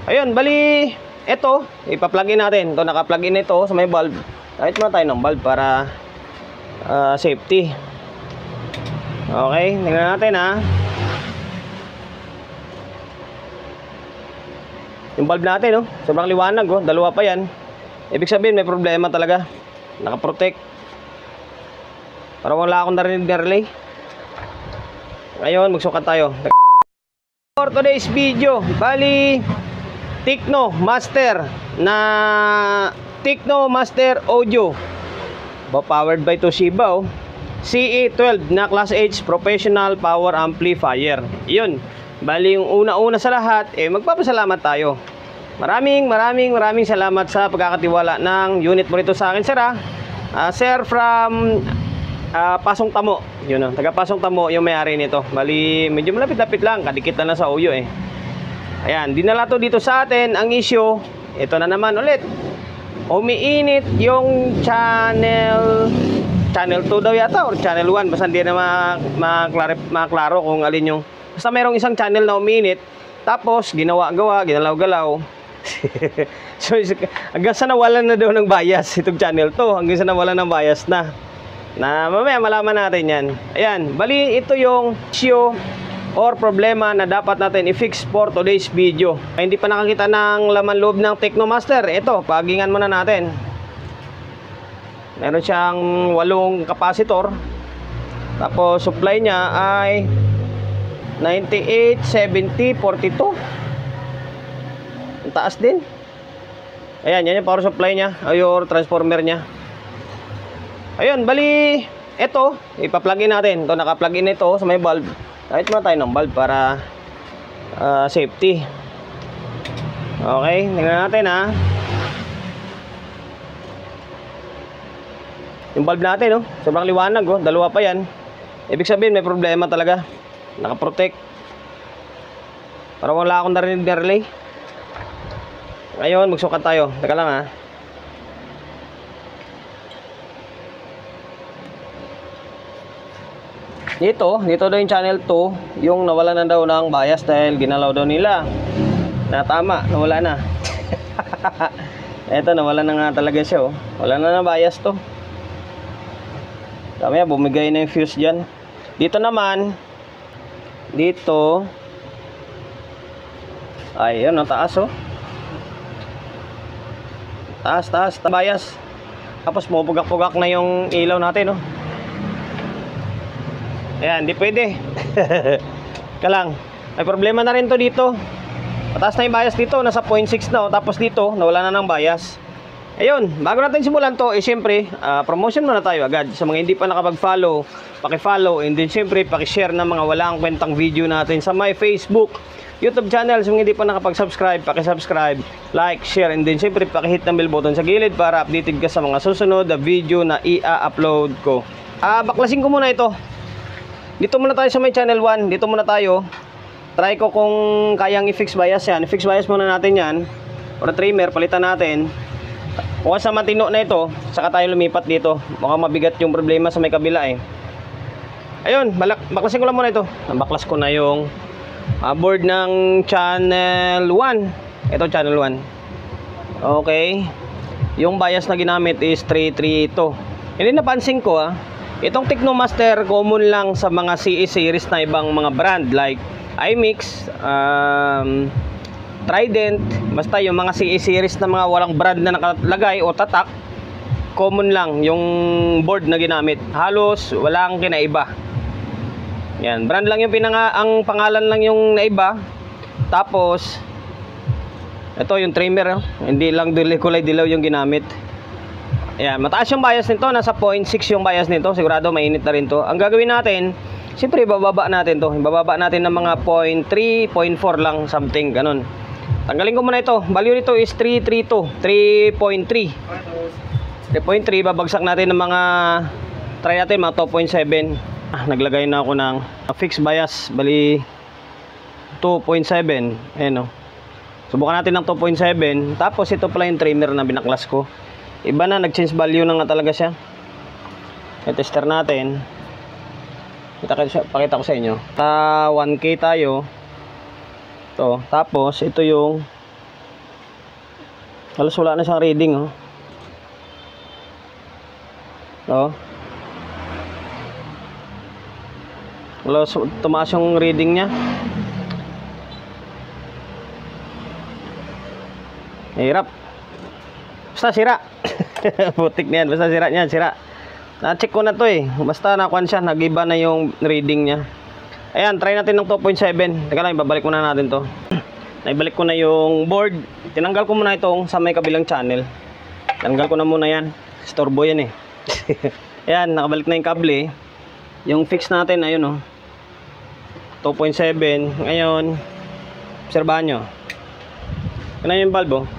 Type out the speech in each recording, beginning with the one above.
Ayun, bali, ito, ipa-plug in natin. Ito, naka-plug in ito sa may valve. Kahit muna tayo ng valve para safety. Okay, tingnan natin ha. Yung valve natin, oh, sobrang liwanag, oh. Dalawa pa yan. Ibig sabihin, may problema talaga. Naka-protect. Para wala akong narinig na relay. Ngayon, magsukat tayo. For today's video, bali, Tecno Master na Tecno Master Audio. Powered by Toshiba, oh. CE12 na Class H Professional Power Amplifier. Yun. Bali, yung una-una sa lahat, magpapasalamat tayo. Maraming salamat sa pagkakatiwala ng unit mo rito sa akin, sir. Sir from Pasong Tamo. Yun, taga Pasong Tamo yung may-ari nito. Bali, medyo malapit-lapit lang, kadikit na sa Uyo eh. Ayan, dinala to dito sa atin. Ang issue, ito na naman ulit. Umiinit yung channel 2 daw yata or channel 1. Basta hindi na maklaro kung alin yung. Basta mayroong isang channel na umiinit. Tapos, ginalaw-galaw. So, hanggang sa nawalan na daw ng bias itong channel to. Hanggang sa nawalan ng bias na. Mamaya malaman natin yan. Ayan, bali ito yung issue or problema na dapat natin i-fix for today's video. Hindi pa nakakita ng laman loob ng Tecno Master. Ito, pagingan muna natin. Meron siyang 8 capacitor. Tapos supply niya ay 98, 70, 42. Ang taas din. Ayan, yan yung power supply niya, or transformer niya. Ayun, bali, ito, ipa-plug in natin. Ito, naka-plug in ito sa may valve. Kahit muna tayo ng valve para safety. Okay, tingnan natin ha. Yung valve natin, oh, sobrang liwanag, oh. Dalawa pa yan. Ibig sabihin, may problema talaga. Naka-protect. Para wala akong narinig na relay. Ngayon, magsukat tayo. Teka lang ha. Dito daw yung channel 2, yung nawala na daw ng bias dahil ginalaw daw nila. Tama, nawala na. Eto, nawala na nga talaga siya, oh. Wala na ng bias to. Kaya bumigay na yung fuse dyan. Dito naman, dito, ayun, ang taas, oh. Taas, bias. Tapos pupugak-pugak na yung ilaw natin, oh. Ayan, di pwede. Kalang, may problema na rin to dito. Mataas na yung bias dito, nasa 0.6 na, oh. Tapos dito, nawala na ng bias. Ayun, bago natin simulan to, syempre, promotion muna tayo agad. Sa mga hindi pa nakapag-follow, paki-follow, and then syempre, paki-share ng mga walang kwentang video natin sa my Facebook, YouTube channel. Sa mga hindi pa nakapag-subscribe, paki-subscribe, like, share, and then syempre, paki-hit ng bell button sa gilid para updated ka sa mga susunod na video na i-upload ko. Baklasin ko muna ito. Dito muna tayo sa may channel 1. Dito muna tayo. Try ko kung kayang i-fix bias yan. I-fix bias muna natin yan. Or trimmer, palitan natin. Kung sa matino na ito, saka tayo lumipat dito. Mukhang mabigat yung problema sa may kabila eh. Ayun, baklasin ko lang muna ito. Baklas ko na yung board ng channel 1. Ito channel 1. Okay. Yung bias na ginamit is 332. Hindi napansin ko itong Tecno Master common lang sa mga CE series na ibang mga brand like iMix, Trident, basta yung mga CE series na mga walang brand na nakalagay o tatak, common lang yung board na ginamit. Halos walang kinaiba. Yan, brand lang yung ang pangalan lang yung naiba. Tapos ito yung trimmer, hindi lang kulay dilaw yung ginamit. Ayan, mataas yung bias nito, nasa 0.6 yung bias nito, sigurado mainit na rin to. Ang gagawin natin, siyempre bababa natin to. Bababa natin ng mga 0.3, 0.4 lang, something, ganun. Tanggalin ko muna ito. Value nito is 332, 3.3. 3.3, babagsak natin ng mga, try natin mga 2.7. Naglagay na ako ng fixed bias, bali 2.7. Ayan o. Subukan natin ng 2.7. Tapos ito pala yung trimmer na binaklas ko. Iba na, nag-change value na nga talaga siya. I-tester natin. Pakita ko sa inyo. 1K tayo. Ito. Tapos, ito yung Halos wala na siyang reading, oh. Oh. Halos tumaas yung reading niya. Hirap. Basta sira. Putik na yan. Basta sira niyan. Sira. Na-check ko na to eh. Basta nakuha siya. Nag-iba na yung reading niya. Ayan. Try natin ng 2.7. Teka lang. Ibabalik muna natin to. Naibalik ko na yung board. Tinanggal ko muna itong sa may kabilang channel. Tinanggal ko na muna yan. Storbo yan eh. Ayan. Nakabalik na yung kable. Yung fix natin. Ayun oh. 2.7. Ngayon. Obserbahan nyo. Ano yung bulb oh.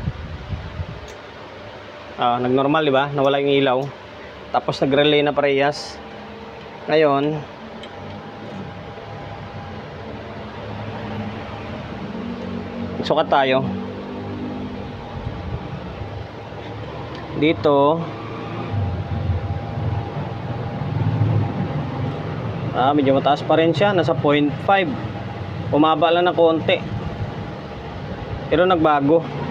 Nag-normal, di ba? Nawala yung ilaw. Tapos nag-relay na parehas. Ngayon, sukat tayo. Dito, medyo mataas pa rin siya. Nasa 0.5. Umaba lang na konti. Pero nagbago.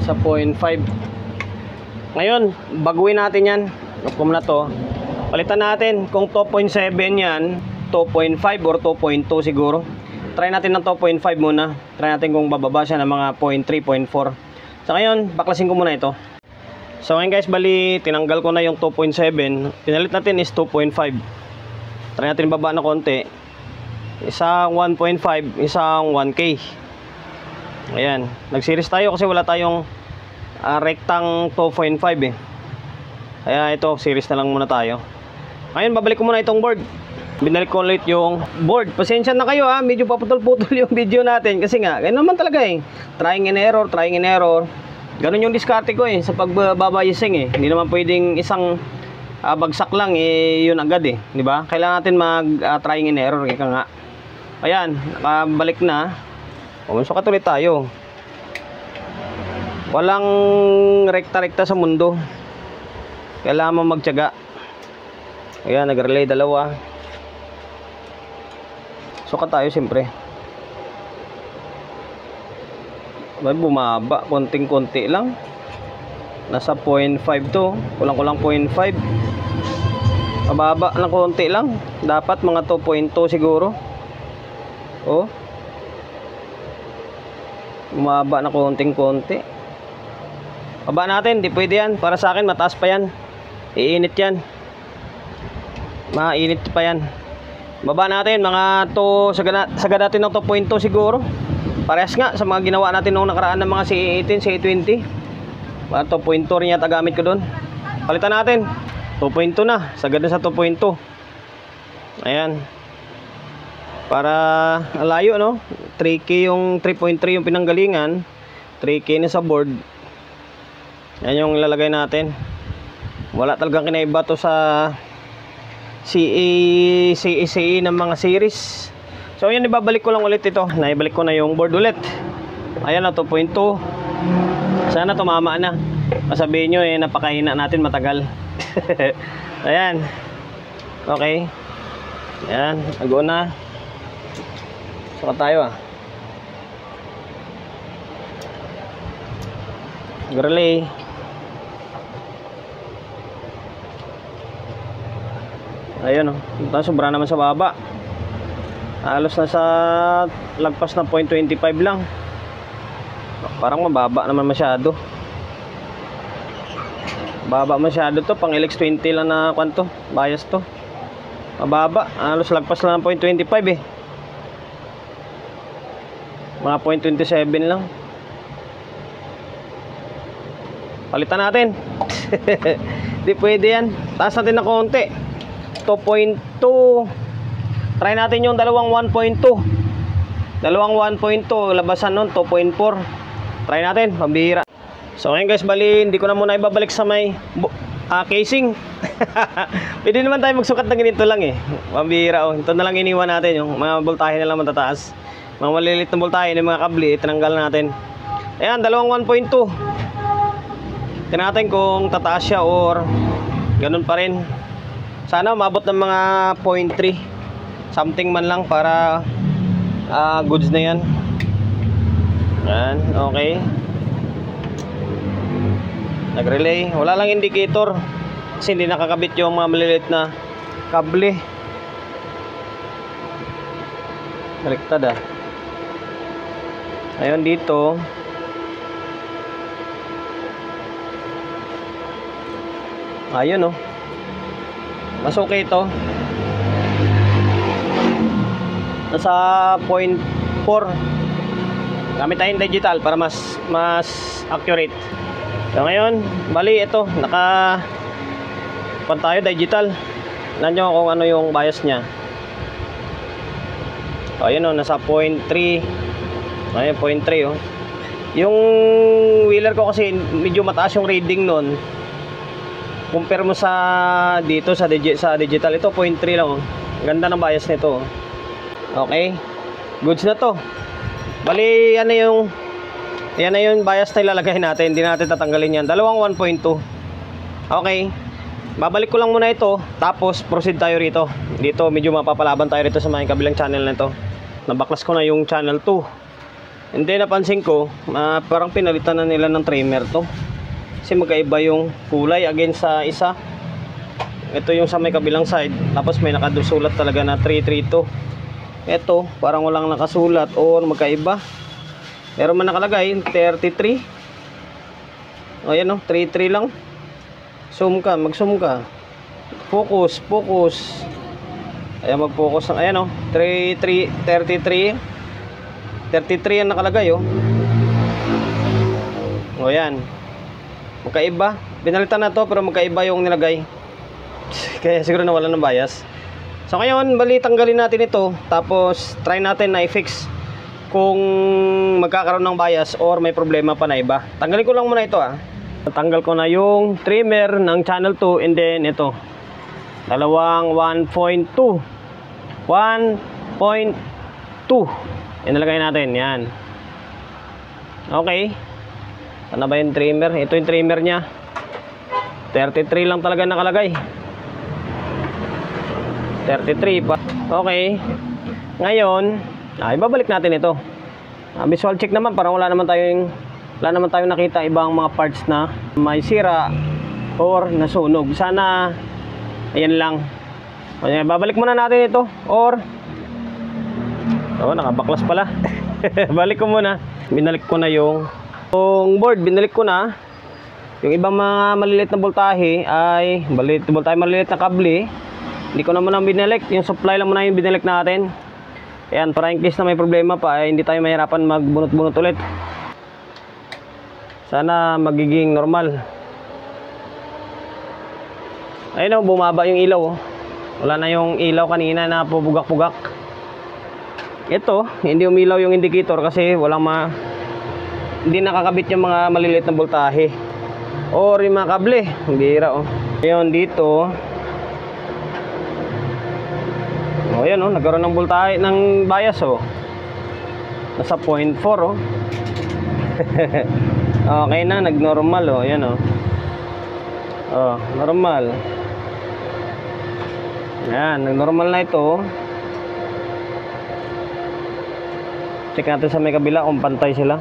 Sa 0.5. Ngayon, baguhin natin yan. Kung na to, palitan natin kung 2.7 yan, 2.5 or 2.2 siguro. Try natin ng 2.5 muna. Try natin kung bababa siya ng mga 0.3, 0.4. So ngayon, baklasin ko muna ito. So ngayon guys, bali tinanggal ko na yung 2.7. Pinalit natin is 2.5. Try natin baba na konti. Isang 1.5, isang 1K. Ayan, nag-series tayo kasi wala tayong rectang 2.5 eh. Kaya ito, series na lang muna tayo. Ngayon, babalik ko muna itong board. Binalik ko ulit yung board. Pasensya na kayo ha, medyo paputol-putol yung video natin. Kasi nga, ganun naman talaga eh. Trying and error, trying and error. Ganun yung diskarte ko eh, sa pagbabayising eh. Hindi naman pwedeng isang bagsak lang eh, yun agad eh. Diba? Kailangan natin mag-trying and error. Ika nga. Ayan, nakabalik na. Sukat ulit tayo. Walang rekta-rekta sa mundo. Kailangan mo magtiyaga. Ayan, nag-relay dalawa. Sukat tayo siyempre. Bumaba, konting-konti lang. Nasa 0.5 to. Kulang-kulang 0.5. Mababa ng konti lang. Dapat mga 2.2 siguro. Oh. Bumaba na konting-konti. Baba natin, di pwede yan. Para sa akin, mataas pa yan. Iinit yan. Mainit pa yan. Baba natin, mga to, sagad natin ng 2.2 siguro. Parehas nga sa mga ginawa natin noong nakaraan ng mga C18, C20. Mga 2.2 rin yata gamit ko doon. Palitan natin. 2.2 na. Sagad na sa 2.2. Ayan. Para alayo no. 3K yung 3.3 yung pinanggalingan. 3K na sa board. Yan yung ilalagay natin. Wala talagang kinaiba to sa CE ng mga series. So yan, ibabalik ko lang ulit ito. Naibalik ko na yung board ulit. Ayan na 2.2. Sana tumama na. Masabihin nyo eh, napakahina natin matagal. Ayan. Okay. Ayan, nag-o na. Sukat tayo ah. Relay. Ayun oh. Sobra naman sa baba. Halos na sa lagpas na 0.25 lang. Parang mababa naman masyado. Baba masyado to. Pang LX20 lang na kwanto. Bias to. Mababa. Halos lagpas lang ng 0.25 eh. Mga 0.27 lang. Palitan natin. Di pwede yan. Taas natin na konti. 2.2. Try natin yung dalawang 1.2. Dalawang 1.2. Labasan nun 2.4. Try natin. Pambihira. So ngayon guys, bali hindi ko na muna ibabalik sa may casing. Pwede naman tayo magsukat ng ganito lang eh. Pambihira oh. Ito na lang iniwan natin. Yung mga voltahe na lang matataas. Mga malilit na voltahe ng mga kabli, tinanggal natin. Ayan, dalawang 1.2. Tingnan natin kung tataas siya or ganun pa rin. Sana umabot ng mga 0.3 something man lang para goods na yan. Yan, okay. Nag-relay. Wala lang indicator kasi hindi nakakabit yung mga maliliit na kable. Baliktad ah. Ayun dito. Ayun oh. Mas okay ito. Nasa 0.4. Gamit tayong digital para mas accurate. So ngayon, bali ito, tayo digital. Tignan nyo kung ano yung bias nya. So ayun o, nasa 0.3. Ayun, 0.3 oh. Yung wheeler ko kasi medyo mataas yung reading nun. Compare mo sa dito sa digital, ito 0.3 lang oh. Ganda ng bias nito oh. Okay, goods na to. Bali yan na yung bias na ilalagay natin. Hindi natin tatanggalin yan. Dalawang 1.2. Okay, babalik ko lang muna ito, tapos proceed tayo rito. Dito medyo mapapalaban tayo rito sa mga kabilang channel na ito. Nabaklas ko na yung channel 2. And then napansin ko, parang pinalitan na nila ng trimmer to. Kasi magkaiba yung kulay against sa isa. Ito yung sa may kabilang side. Tapos may nakadusulat talaga na 332. Ito parang walang nakasulat or magkaiba. Meron man nakalagay 33. O yan o, 33 lang. Zoom ka, mag-zoom ka. Focus. Ayan, mag-focus. Ayan o, 33 ang nakalagay o. O yan. Magkaiba. Binalitan na to pero magkaiba yung nilagay. Kaya siguro nawala ng bias. So ngayon, bali tanggalin natin ito. Tapos try natin na i-fix kung magkakaroon ng bias or may problema pa na iba. Tanggalin ko lang muna ito ah. Natanggal ko na yung trimmer ng channel 2 and then ito. Dalawang 1.2. 1.2. Yan nalagay natin. Yan. Okay. Ano ba yung trimmer? Ito yung trimmer nya. 33 lang talaga nakalagay. 33 pa. Okay. Ngayon, ibabalik natin ito. Visual check naman, parang wala naman tayong nakita ibang mga parts na may sira or nasunog. Sana ayan lang. Okay, babalik muna natin ito or nakabaklas pala. Balik ko muna. Binalik ko na yung board, binalik ko na. Yung ibang mga maliliit na voltahe ay maliliit na kable. Hindi ko na muna binalik. Yung supply lang muna yung binalik natin. Ayan, para in case na may problema pa, hindi tayo mahirapan magbunot-bunot ulit. Sana magiging normal. Ayun o, bumaba yung ilaw oh. Wala na yung ilaw kanina na pubugak-pugak. Ito, hindi umilaw yung indicator kasi hindi nakakabit yung mga maliliit na voltahe or yung mga kable. Bira oh. Ayun dito. O yan o, nagkaroon ng voltahe ng bias o. Nasa 0.4 o. Okay na, nag-normal o. Yan o. O, normal. Yan, nag-normal na ito. Check natin sa may kabila kung pantay sila.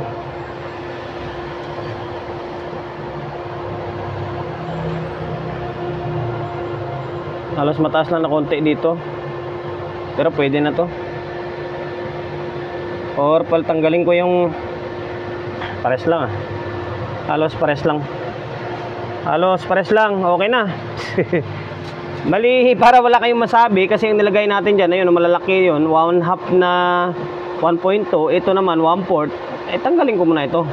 Halos mataas lang na konti dito. Pero pwede na to. Or tanggalin ko yung pares lang ah. Halos pares lang. Okay na. Mali, para wala kayong masabi kasi yung nilagay natin dyan, ayun, malalaki yun, 1/2 na 1.2, ito naman 1/4. Tanggalin ko muna ito.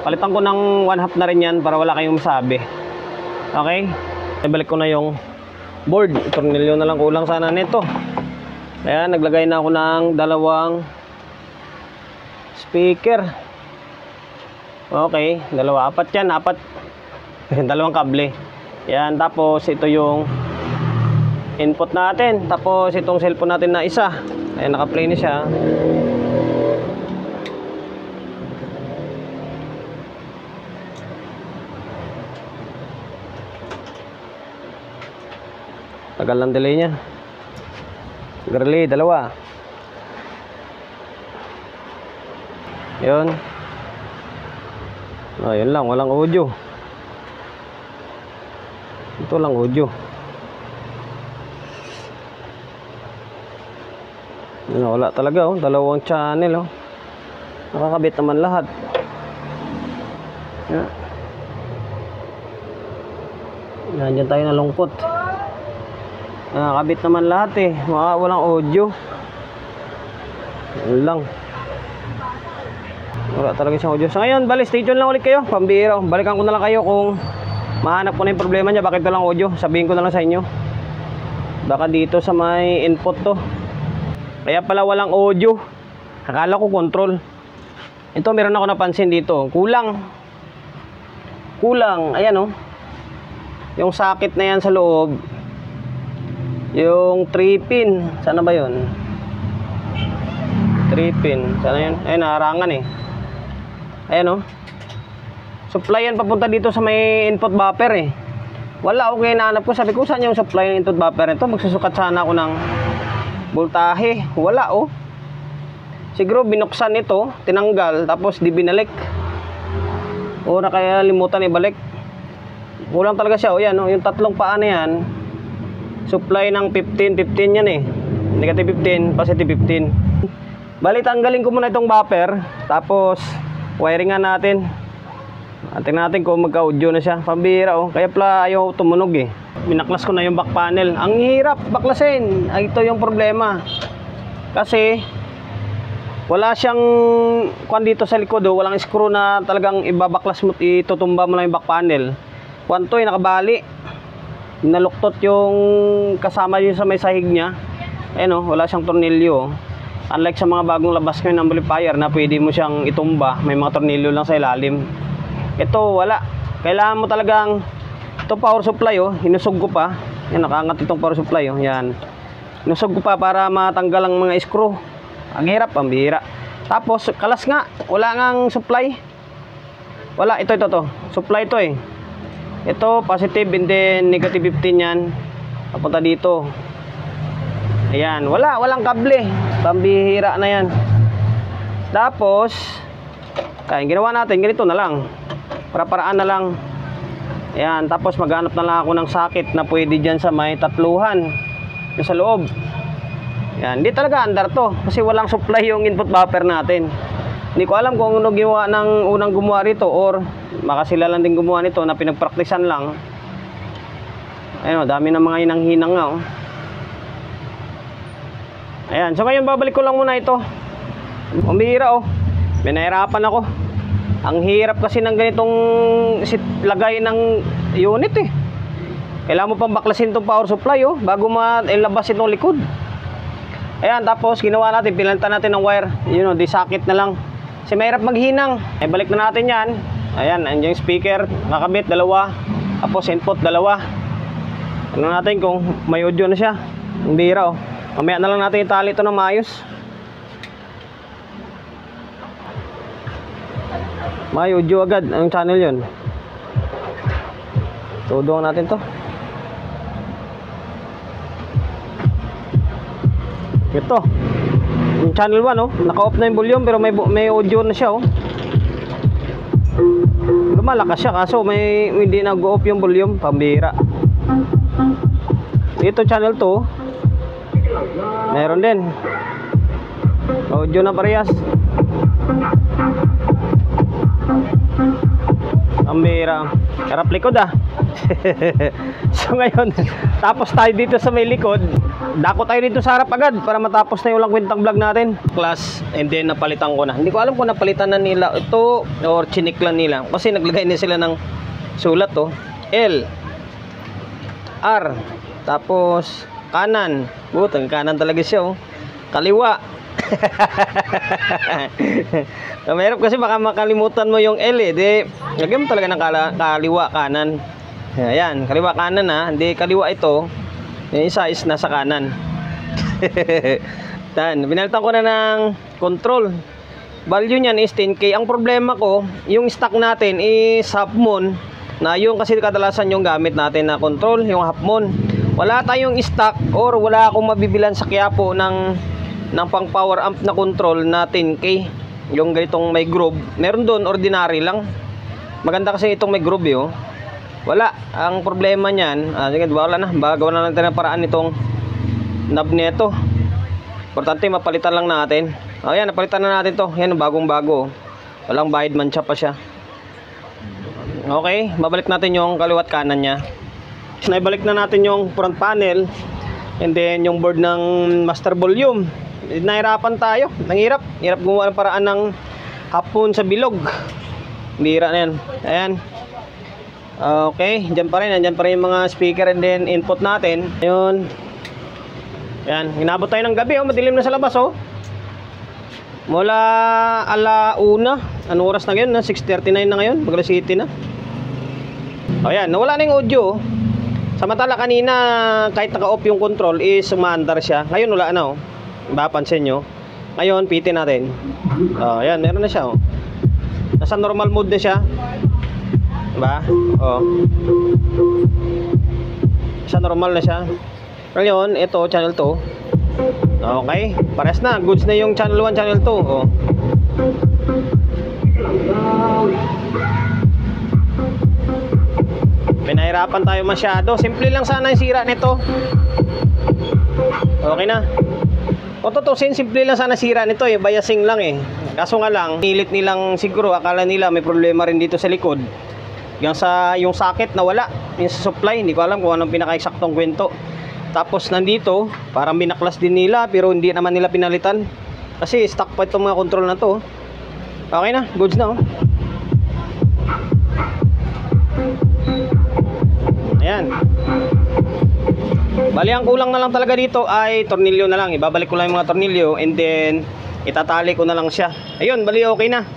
Palitan ko ng 1/2 na rin yan para wala kayong masabi. Okay? Ibalik ko na yung board. Tornilyo na lang kulang sana nito. Ayan, naglagay na ako ng dalawang speaker. Okay, apat yan, dalawang kable. Yan, tapos ito yung input natin. Tapos itong cellphone natin na isa. Ayan, naka-play na siya. Tagal ng delay niya. Relay, dalawa. Yun. Yun lang, walang audio. Ito lang audio. Yun, wala talaga oh, dalawang channel oh. Nakakabit naman lahat. Yan. Yan, dyan tayo nalungkot. Nakakabit naman lahat eh. Walang audio. Yun lang. Wala talaga siyang audio. So ngayon, bali, stay tuned lang ulit kayo. Pambihira. Balikan ko na lang kayo kung mahanap ko na yung problema niya. Bakit walang audio? Sabihin ko na lang sa inyo. Baka dito sa may input to. Kaya pala walang audio. Akala ko control. Ito, meron ako napansin dito. Kulang. Ayan oh. Yung socket na yan sa loob. Yung 3 pin. Sana ba yun? 3 pin. Sana yun? Ayun, naharangan eh. Ayan oh. Supply yan papunta dito sa may input buffer eh. Wala, okay, nahanap ko. Sabi ko, saan yung supply ng input buffer nito? Magsusukat sana ako ng voltahe. Wala oh. Siguro binuksan ito, tinanggal, tapos di binalik. O nakalimutan ibalik. Kulang talaga siya. O yan, o, yung tatlong paa na yan, supply ng 15 yan eh. Negative 15, positive 15. Bali, tanggalin ko muna itong buffer, tapos wiringan natin. Tingnan natin kung magka-audio na siya. Pambihira oh. Kaya pala ayaw tumunog eh. Binaklas ko na yung back panel. Ang hirap baklasin. Ay, ito yung problema. Kasi wala siyang kuan dito sa likod oh. Walang screw na talagang ibabaklas mo, itutumba mo lang yung back panel. Kuan to eh, nakabali. Naluktot yung kasama yun sa may sahig niya. Ayun oh, wala siyang tornilyo. Unlike sa mga bagong labas ngayon ng amplifier na pwede mo siyang itumba, may mga tornilyo lang sa ilalim. Ito wala. Kailangan mo talagang, ito power supply oh, hinusog ko pa. Yan, nakaangat itong power supply oh. Yan. Hinusog ko pa para matanggal ang mga screw. Ang hirap, ang bihira. Tapos kalas nga, wala ngang supply. Wala, ito to. Supply to eh. Ito positive and then negative 15 yan. Papunta dito. Ayan, walang kable. Pambihira na yan. Tapos kaya ginawa natin, ganito na lang. Para-paraan na lang. Ayan, tapos maghanap na lang ako ng socket na pwede dyan sa may tatluhan. Yung sa loob. Ayan, hindi talaga andar to. Kasi walang supply yung input buffer natin. Hindi ko alam kung ano ginawa ng unang gumawa rito or baka sila lang din gumawa nito na pinagpraktisan lang. Ayun, dami ng mga hinang-hinang nga oh. Ayan, so ngayon babalik ko lang muna ito. Umihira oh. May nahirapan ako. Ang hirap kasi ng ganitong lagay ng unit eh. Kailangan mo pang baklasin itong power supply oh, bago mailabas itong likod. Ayan, tapos ginawa natin, pinalitan natin ng wire. Yun oh, di socket na lang. Kasi mahirap maghinang. Balik na natin yan. Ayan, andyan yung speaker, nakabit, dalawa. Tapos input, dalawa. Ano natin kung may audio na siya. Ang bihira oh. Mamaya na lang natin itali ito ng maayos. May audio agad ang channel yun. Tudong natin to. Ito yung channel 1 oh. Naka-off na yung volume pero may audio na siya oh. Lumalakas siya kaso hindi nag-off yung volume. Pambihira. Ito channel 2 meron din audio na parehas. Ang bihira. Harap likod ah. So ngayon, tapos tayo dito sa may likod. Dako tayo dito sa harap agad para matapos na yung walang kwentang vlog natin. Class, and then napalitan ko na. Hindi ko alam kung napalitan na nila ito or chinik lang nila. Kasi naglagay na sila ng sulat to. L R tapos kanan. Butang kanan talaga siya oh. Kaliwa. Mahirap kasi baka makalimutan mo yung L eh. Di, lagyan mo talaga ng kaliwa kanan. Ayan, kaliwa kanan ha. Hindi kaliwa ito. Yung isa is nasa kanan. Binalitan ko na ng control. Value niyan is 10K. Ang problema ko, yung stock natin is half moon. Na yung kasi kadalasan yung gamit natin na control, yung half moon. Wala tayong stock or wala akong mabibilan sa Quiapo ng pang power amp na control na 10K. yung ganitong may groove. Meron doon, ordinary lang. Maganda kasi itong may groove, oh. Wala. Ang problema niyan, sige, wala na. Gawa na natin ng paraan itong knob nito. Importante, mapalitan lang natin. Ayan, napalitan na natin to. Yan, bagong bago. Walang bayad, mancha pa siya. Okay, babalik natin yung kaliwat kanan niya. Naibalik na natin yung front panel. And then yung board ng master volume. Nahirapan tayo. Nanghirap. Hirap gumawa ng paraan ng hapon sa bilog. Bira na yan. Ayan. Okay, dyan pa rin. Andyan pa rin yung mga speaker and then input natin. Ayun. Ayan, inabot tayo ng gabi, oh. Madilim na sa labas, oh. Mula alauna. Anong oras na ngayon? 6:39 na ngayon. Bagala City na. Ayan, nawala na yung audio, oh. Samantala kanina, kahit naka-off yung control, is umaandar siya. Ngayon wala na, oh. Mapapansin nyo. Ngayon, pitin natin. Ayan, meron na siya, oh. Nasa normal mode na siya. Diba? Oh. Nasa normal na siya. Ngayon, ito, channel 2. Okay, pares na. Goods na yung channel 1, channel 2. Oh. Pinahirapan tayo masyado. Simple lang sana yung sira nito. Okay na. Kung tutusin, simple lang sana sira nito, eh. Biasing lang, eh. Kaso nga lang, nilit nilang siguro, akala nila may problema rin dito sa likod. Yung socket na wala. Yung sa supply, hindi ko alam kung anong pinaka-eksaktong kwento. Tapos nandito, parang binaklas din nila, pero hindi naman nila pinalitan. Kasi stock pa itong mga control na to. Okay na, goods na, oh. Ayan. Bali, ang kulang na lang talaga dito ay tornilyo na lang. Ibabalik ko lang yung mga tornilyo and then itatali ko na lang siya. Ayun, bali okay na.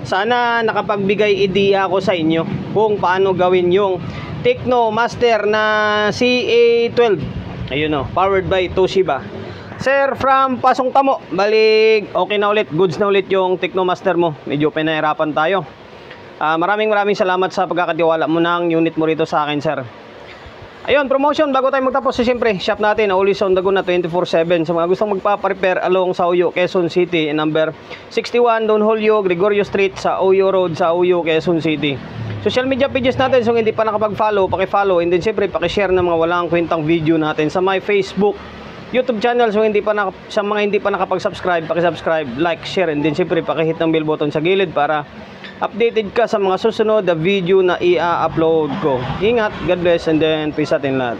Sana nakapagbigay idea ako sa inyo kung paano gawin yung Tecno Master na CA12. Ayun, oh, powered by Toshiba. Sir, from Pasong Tamo. Balik, okay na ulit. Goods na ulit yung Tecno Master mo. Medyo pinahirapan tayo. Maraming salamat sa pagkakatiwala mo ng unit mo rito sa akin, sir. Ayun, promotion bago tayo magtapos. So, siyempre, shop natin always on the go na 24/7. Sa mga gustong magpa-repair along sa Uyo, Quezon City, number 61 Don Julio Gregorio Street sa Uyo Road sa Uyo, Quezon City. Social media pages natin, so hindi pa nakapag-follow, paki-follow, and then siyempre paki-share ng mga walang kwentang video natin sa my Facebook, YouTube channel. So sa mga hindi pa nakapag-subscribe, paki-subscribe, like, share, and then siyempre paki-hit ng bell button sa gilid para updated ka sa mga susunod na video na i-upload ko. Ingat, God bless, and then peace out in lahat.